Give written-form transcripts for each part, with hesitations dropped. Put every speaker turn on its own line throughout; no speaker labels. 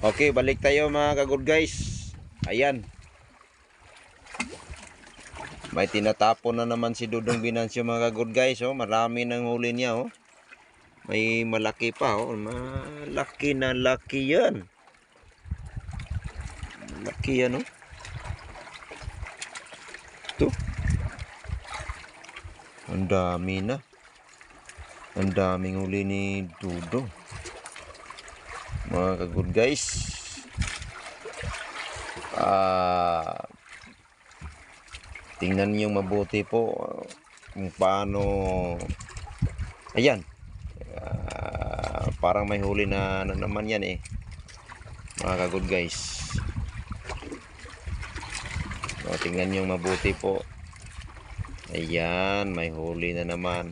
Okay, balik tayo mga ka-good guys. Ayan. May tinatapon na naman si Dudong Binancio mga ka-good guys. Oh. Marami nang huli niya. Oh. May malaki pa. Oh. Malaki na laki yan. Laki yan. Oh. Ito. Ang dami na. Ang daming huli ni Dudong. Mga ka-good guys, tingnan niyo mabuti po kung paano. Ayan, parang may huli na naman yan mga ka-good guys. Tingnan niyo mabuti po. Ayan, may huli na naman.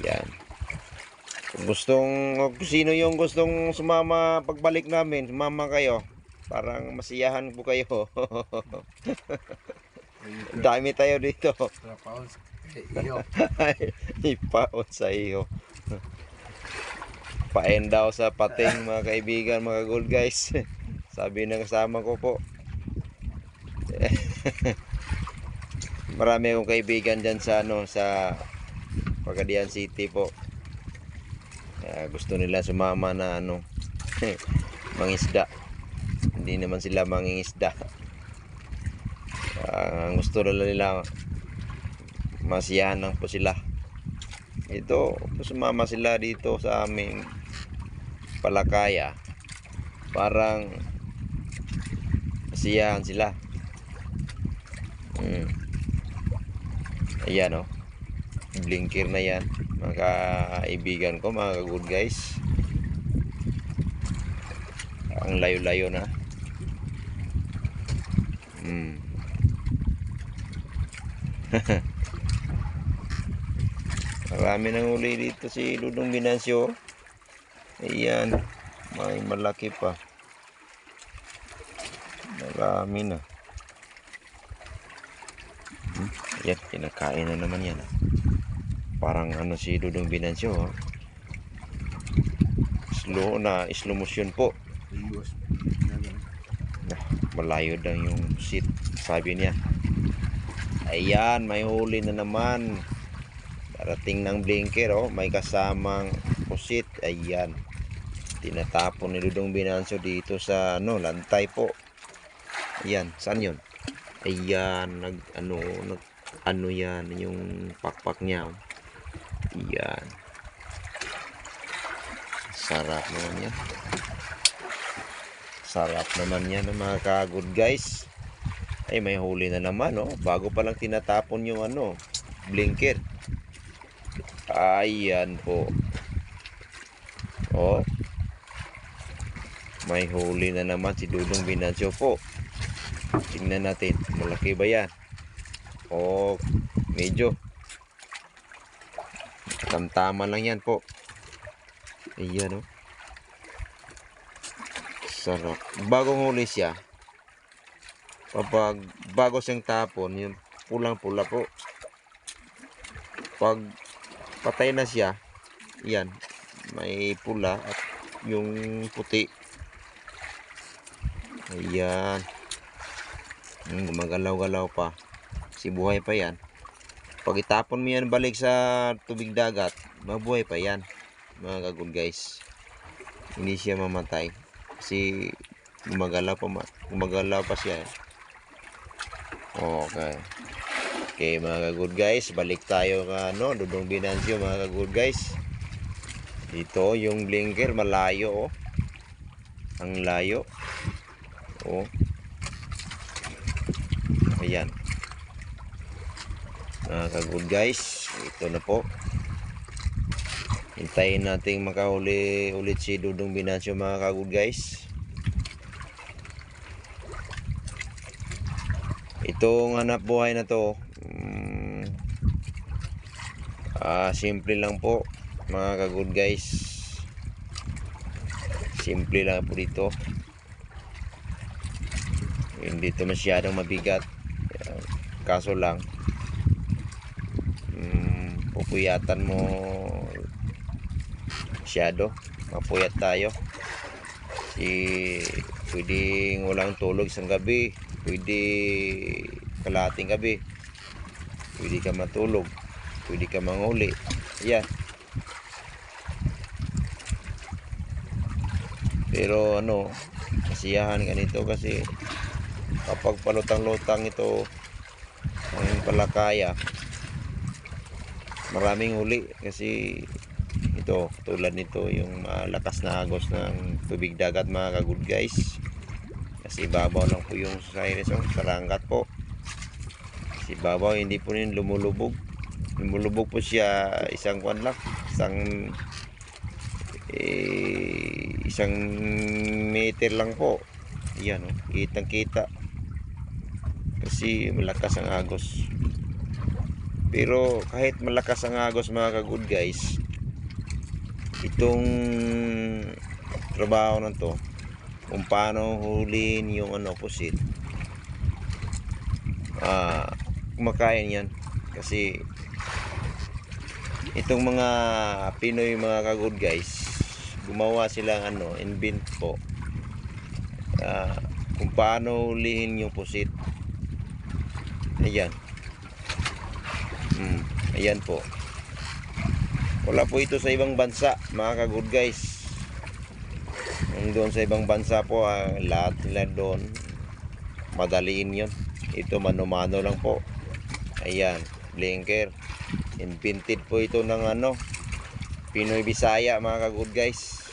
Ayan. Sino yung gustong sumama pagbalik namin, sumama kayo. Parang masiyahan po kayo. Dami tayo dito. Ipaon sa iyo. Paen daw sa pating mga kaibigan, mga gold guys. Sabi ng kasama ko po. Marami akong kaibigan dyan sa sa Pagadian City po. Gusto nila sumama na mangisda. Hindi naman sila mangingisda. Ang gusto nila masiyahan lang po sila. Ito, sumama sila dito sa aming Palakaya. Parang masiyahan sila. Ayan blinker na yan mga kaibigan ko, mga good guys. Ang layo-layo na. Marami nang uli dito si Dudong Binancio. Ayan, may malaki pa. Marami na. Ayan, kinakain na naman yan. Parang si Dudong Binancio. Slow motion po. Malayo daw yung sit, sabi niya. Ayan, may huli na naman. Darating ng blinker. May kasamang pusit. Ayan, tinatapon ni Dudong Binancio dito sa lantay po. Ayan, saan yun? Ayan, yan yung pakpak niya. Ayan, sarap naman yan. Sarap naman yan mga ka-good guys. Ay, may huli na naman bago pa lang tinatapon yung blinker. Ayan po. May huli na naman si Dudong Binancio po. Tingnan natin, malaki ba yan? Medyo tamtama lang yan po. Ayan sarap. Bagong huli siya. Kapag bago siyang tapon, yung pulang-pula po. Pag patay na siya, yan, may pula at yung puti. Ayan. Gumagalaw-galaw pa. Si buhay pa yan. Pag itapon mo yan balik sa tubig dagat, mabuhay pa yan mga ka-good guys. Hindi siya mamatay kasi gumagalaw pa siya. Okay mga ka-good guys, balik tayo ka Dudong Binancio mga ka-good guys. Dito yung blinker malayo ang layo. Ayan mga ka-good guys, ito na po. Hintayin natin makahuli ulit si Dudong Binancio mga ka-good guys. Itong hanap buhay na to simple lang po mga ka-good guys. Simple lang po dito. Hindi ito masyadong mabigat. Kaso lang pupuyatan mo masyado, mapuyat tayo. Pwedeng walang tulog isang gabi, pwede kalahating gabi, pwede ka matulog, pwede ka manghuli. Yan. Pero kasiyahan ganito kasi kapag palutang-lutang ito ang palakaya, maraming huli kasi ito, tulad nito yung malakas na agos ng tubig dagat mga ka-good guys. Kasi babaw lang po yung Cyrus, sarangkat po. Kasi babaw, hindi po rin lumulubog po siya isang kwan lang, isang meter lang po. Yan, kitang kita kasi malakas ang agos. Pero kahit malakas ang agos mga ka-good guys, itong trabaho na to, kung paano huliin yung pusit, kumakain yan. Kasi itong mga Pinoy mga ka-good guys, gumawa silang invent po, kung paano hulihin yung pusit. Ayan. Ayan po. Wala po ito sa ibang bansa mga ka-good guys. Doon sa ibang bansa po, lahat nila doon madaliin yun. Ito mano-mano lang po. Ayan, blinker. Invented po ito ng Pinoy Bisaya mga ka-good guys.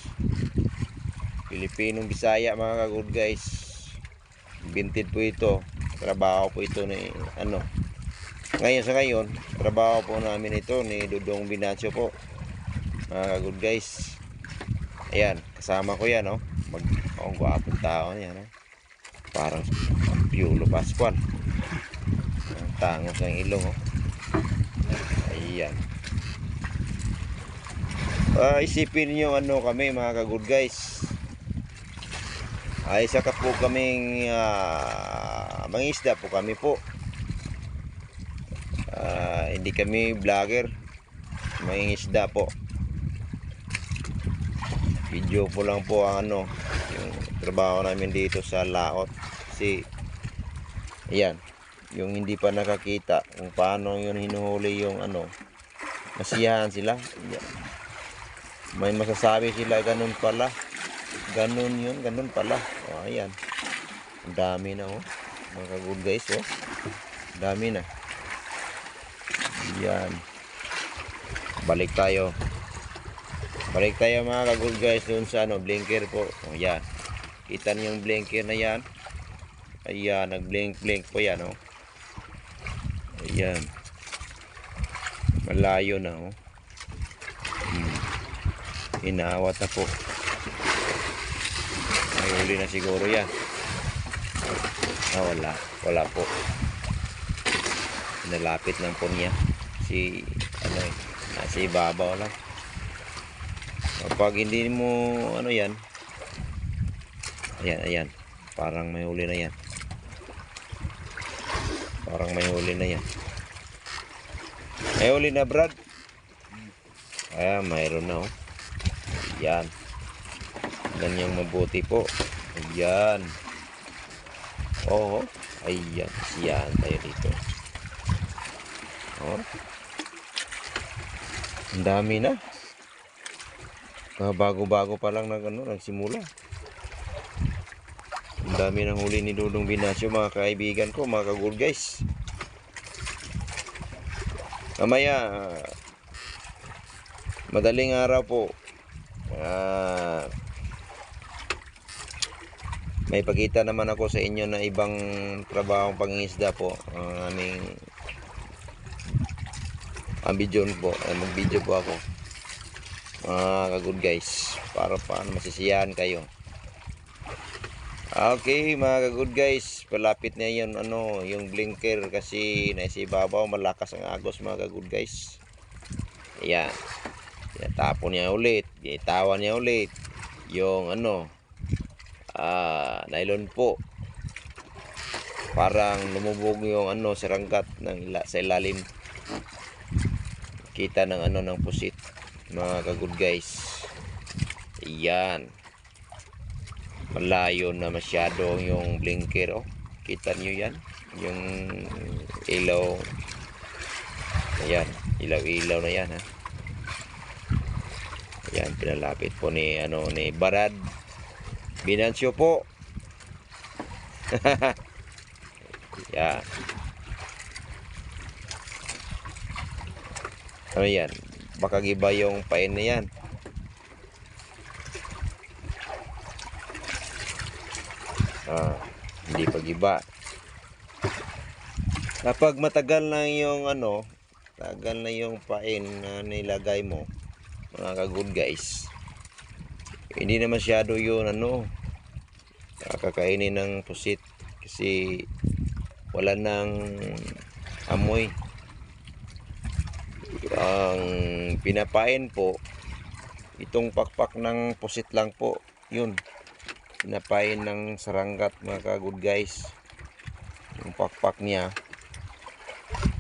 Pilipinong Bisaya mga ka-good guys. Invented po ito. Trabaho po ito ni ngayon trabaho po namin ito ni Dudong Binacio po mga ka-good guys. Ayan, kasama ko yan ang gwapong tao yan parang Piolo Pascual, tangos ng ilong ayan. Isipin nyo kami mga ka-good guys, ay isa ka po kaming mangisda po kami po. Hindi kami vlogger, mangingisda po. Video po lang po ang yung trabaho namin dito sa laot. Kasi ayan, yung hindi pa nakakita kung paano yun hinuhuli yung masiyahan sila. Ayan. May masasabi sila, ganun pala, ganun pala. Ayan, ang dami na mga ka-good guys. Dami na. Yan. Balik tayo mga ka-good guys dun sa blinker po. Yan. Kita niyo yung blinker na yan. Ayan, nag-blink po yan Ayan. Malayo na Inawat na po. May huli na siguro yan. Wala po. Nalapit lang po niya. Nasa ibabaw lang. Kapag hindi mo yan, ayan, parang may huli na yan. May huli na Brad. Mayroon na Ayan. Ganyang mabuti po. Ayan. Ayan, siyan tayo dito. Ang dami na. Bago-bago pa lang nagsimula. Ang dami ng huli ni Dudong Binacio mga kaibigan ko, mga ka-good guys. Mamaya madaling araw po, may pakita naman ako sa inyo na ibang trabahong pangingisda po. Ang aming video po, mag-video po ako mga ka-good guys, para paano masisiyahan kayo. Okay mga ka-good guys, palapit na yun yung blinker kasi nasa ibabaw, malakas ang agos mga ka-good guys. Ayan, tinatapon niya ulit, initawan niya ulit yung nylon po, parang lumubog yung sarangkat sa ilalim. kita ng ano ng pusit mga ka-good guys. Ayan, malayo na masyado yung blinker. Oh, kita nyo yan, yung ilaw. Ayan, ilaw-ilaw na yan ha. Ayan, pinalapit po ni ni Barad Binancio po. Yan. Ano yan? Baka giba yung pain na yan. Hindi pa giba. Kapag matagal na yung tagal na yung pain na nilagay mo, mga ka-good guys, hindi na masyado yun kakainin ng pusit kasi wala nang amoy. Ang pinapain po, itong pakpak ng pusit lang po, yun pinapain ng saranggat mga ka-good guys. Yung pakpak niya,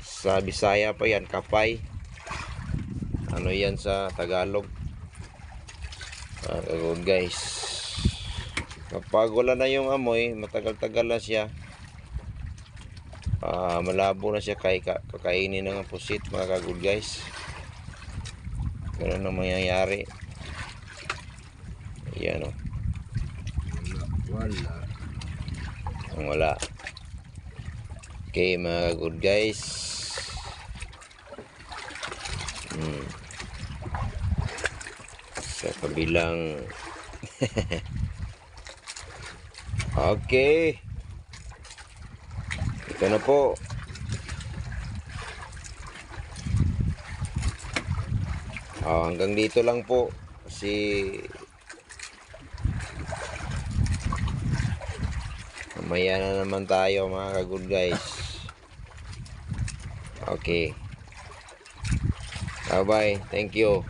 sa Bisaya pa yan, kapay. Ano yan sa Tagalog, mga ka-good guys. Kapag wala na yung amoy, matagal-tagal na siya, malabo na siya kakainin ng pusit mga ka-good guys. Ganun ang mangyayari. Ayan o. Wala. Okay mga ka-good guys. Sa kabilang okay, ito na po. Hanggang dito lang po kasi mamaya na naman tayo mga ka-good guys. Okay, bye bye, thank you.